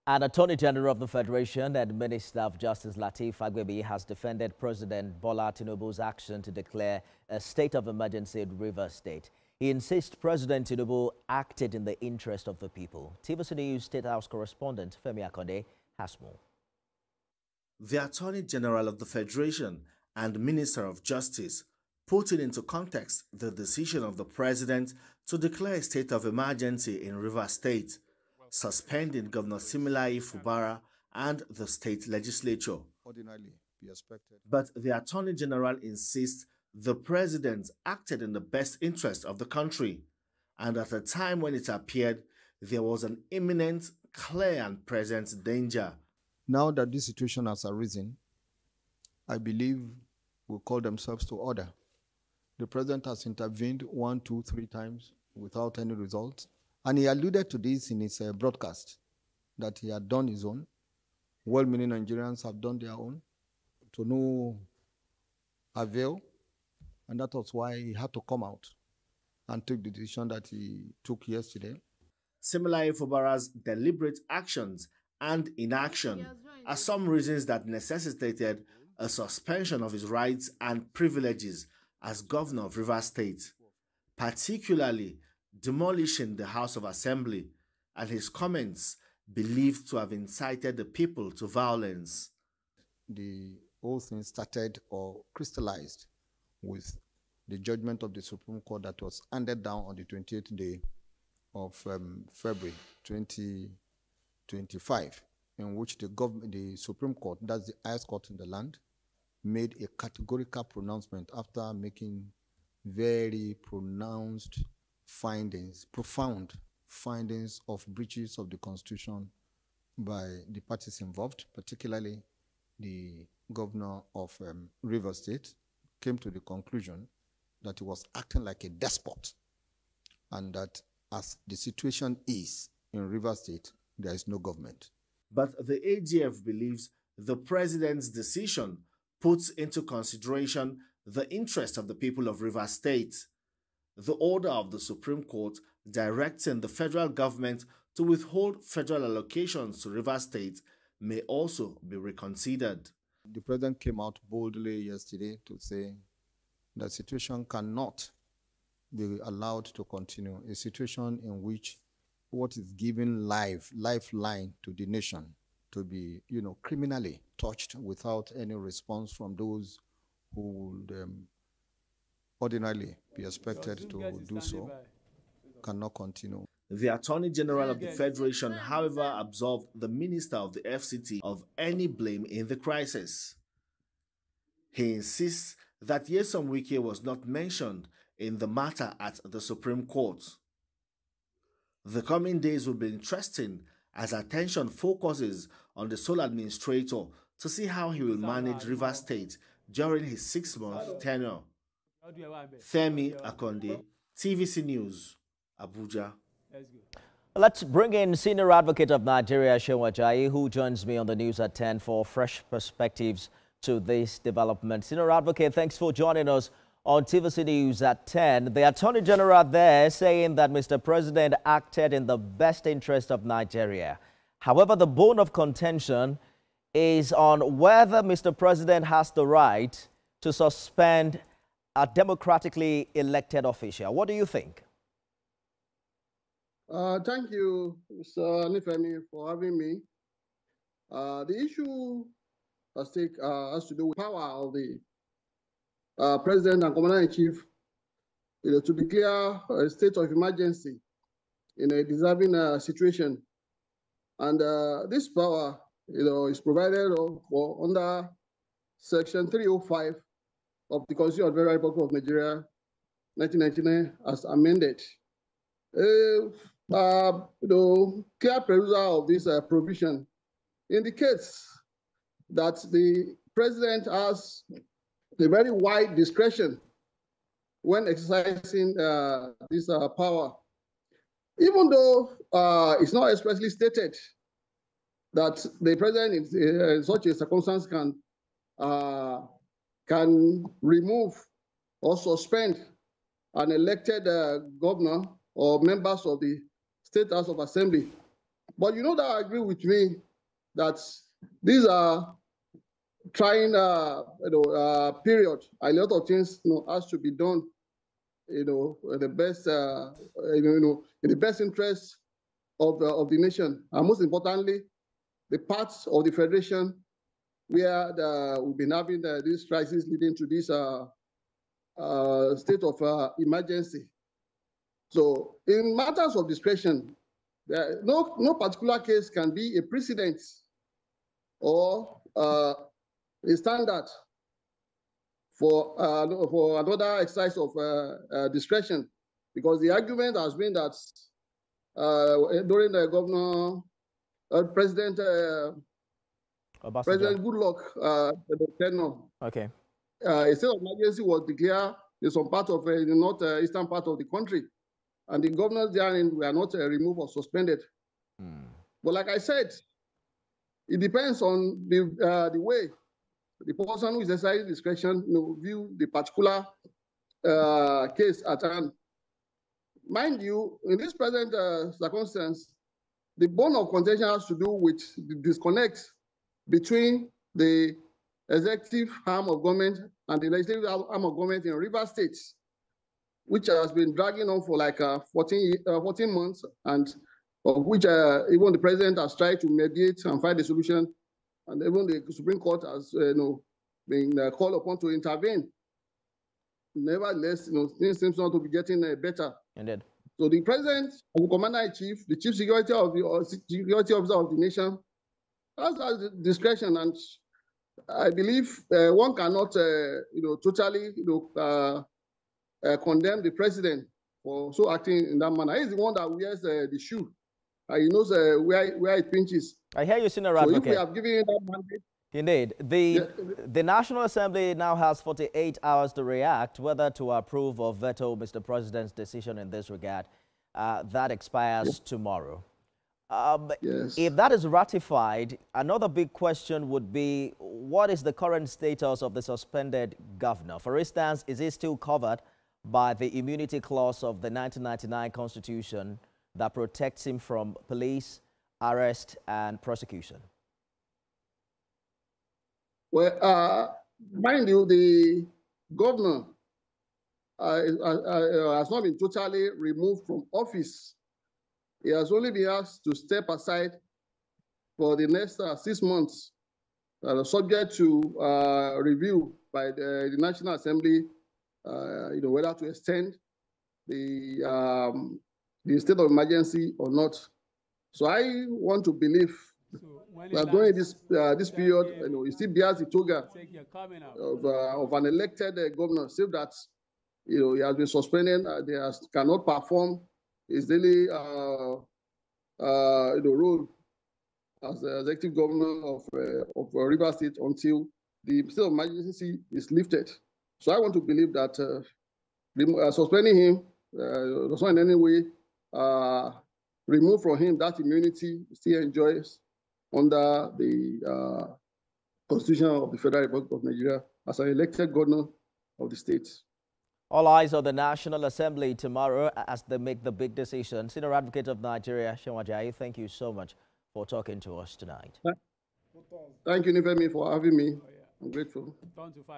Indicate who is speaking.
Speaker 1: An Attorney General of the Federation and Minister of Justice Lateef Fagbemi has defended President Bola Tinubu's action to declare a state of emergency in Rivers State. He insists President Tinubu acted in the interest of the people. TVC News State House correspondent Femi Akonde has more.
Speaker 2: The Attorney General of the Federation and Minister of Justice put into context the decision of the President to declare a state of emergency in Rivers State, suspending Governor Siminalayi Fubara and the state legislature. But the Attorney General insists the President acted in the best interest of the country, and at a time when it appeared there was an imminent, clear and present danger.
Speaker 3: Now that this situation has arisen, I believe will call themselves to order. The President has intervened 1, 2, 3 times without any result. And he alluded to this in his broadcast, that he had done his own. Well-meaning Nigerians have done their own to no avail. And that was why he had to come out and take the decision that he took yesterday.
Speaker 2: Siminalayi Fubara's deliberate actions and inaction are some reasons that necessitated a suspension of his rights and privileges as governor of Rivers State, particularly demolishing the House of Assembly, and his comments believed to have incited the people to violence.
Speaker 3: The whole thing started or crystallized with the judgment of the Supreme Court that was handed down on the 28th day of February 2025, in which the Supreme Court, that's the highest court in the land, made a categorical pronouncement after making very pronounced findings, profound findings of breaches of the Constitution by the parties involved, particularly the governor of Rivers State, came to the conclusion that he was acting like a despot, and that as the situation is in Rivers State, there is no government.
Speaker 2: But the AGF believes the President's decision puts into consideration the interest of the people of Rivers State. The order of the Supreme Court directing the federal government to withhold federal allocations to Rivers State may also be reconsidered.
Speaker 3: The President came out boldly yesterday to say the situation cannot be allowed to continue, a situation in which what is given lifeline to the nation to be, criminally touched without any response from those who would ordinarily be expected to do so, cannot continue.
Speaker 2: The Attorney General of the Federation, however, absolved the Minister of the FCT of any blame in the crisis. He insists that Nyesom Wike was not mentioned in the matter at the Supreme Court. The coming days will be interesting as attention focuses on the sole administrator to see how he will manage Rivers State during his 6-month tenure. Femi Akonde, TVC News, Abuja.
Speaker 1: Let's bring in Senior Advocate of Nigeria, Ajayi, who joins me on the news at 10 for fresh perspectives to this development. Senior Advocate, thanks for joining us on TVC News at 10. The Attorney General there saying that Mr. President acted in the best interest of Nigeria. However, the bone of contention is on whether Mr. President has the right to suspend a democratically elected official. What do you think?
Speaker 4: Thank you, Mr. Nifemi, for having me. The issue has to do with power of the President and Commander-in-Chief, to declare a state of emergency in a deserving situation, and this power, is provided for under Section 305 of the Constitution of the Federal Republic of Nigeria, 1999, as amended. Clear perusal of this provision indicates that the President has a very wide discretion when exercising this power, even though it's not expressly stated that the President in such a circumstance can remove or suspend an elected governor or members of the State House of Assembly But you know that I agree with me that these are trying period. A lot of things has to be done, the best in the best interest of the nation, and most importantly, the parts of the federation where we've been having this crisis leading to this state of emergency. So in matters of discretion, no particular case can be a precedent or a standard for another exercise of discretion, because the argument has been that during the governor, President Goodluck, the tenure,
Speaker 1: okay,
Speaker 4: a state of emergency was declared in some part of the northeastern part of the country, and the governors therein were not removed or suspended. But like I said, it depends on the way the person who is exercising discretion view the particular case at hand. Mind you, in this present circumstance, the bone of contention has to do with the disconnect between the executive arm of government and the legislative arm of government in Rivers State, which has been dragging on for like 14 months, and of which even the president has tried to mediate and find a solution, and even the Supreme Court has been called upon to intervene. Nevertheless, things seem not to be getting better.
Speaker 1: Indeed.
Speaker 4: So the president, the commander-in-chief, the chief security officer of the nation, has discretion, and I believe one cannot, totally, condemn the president for so acting in that manner. He's the one that wears the shoe. He knows where it pinches.
Speaker 1: I hear you, Senior Advocate.
Speaker 4: So if we have given him that mandate.
Speaker 1: Indeed. The National Assembly now has 48 hours to react, whether to approve or veto Mr. President's decision in this regard. That expires tomorrow.
Speaker 4: Yes.
Speaker 1: If that is ratified, another big question would be, what is the current status of the suspended governor? For instance, is he still covered by the immunity clause of the 1999 Constitution that protects him from police, arrest, and prosecution?
Speaker 4: Well, mind you, the governor has not been totally removed from office. He has only been asked to step aside for the next 6 months, subject to review by the National Assembly, whether to extend the state of emergency or not. So I want to believe that during this period, he still bears the toga of an elected governor, save that he has been suspended, cannot perform his daily role as the executive governor of Rivers State until the state of emergency is lifted. So I want to believe that suspending him does not in any way remove from him that immunity he still enjoys under the Constitution of the Federal Republic of Nigeria as an elected governor of the state.
Speaker 1: All eyes on the National Assembly tomorrow as they make the big decision. Senior Advocate of Nigeria, Ajayi, thank you so much for talking to us tonight.
Speaker 4: Thank you, Nifemi, for having me. I'm grateful.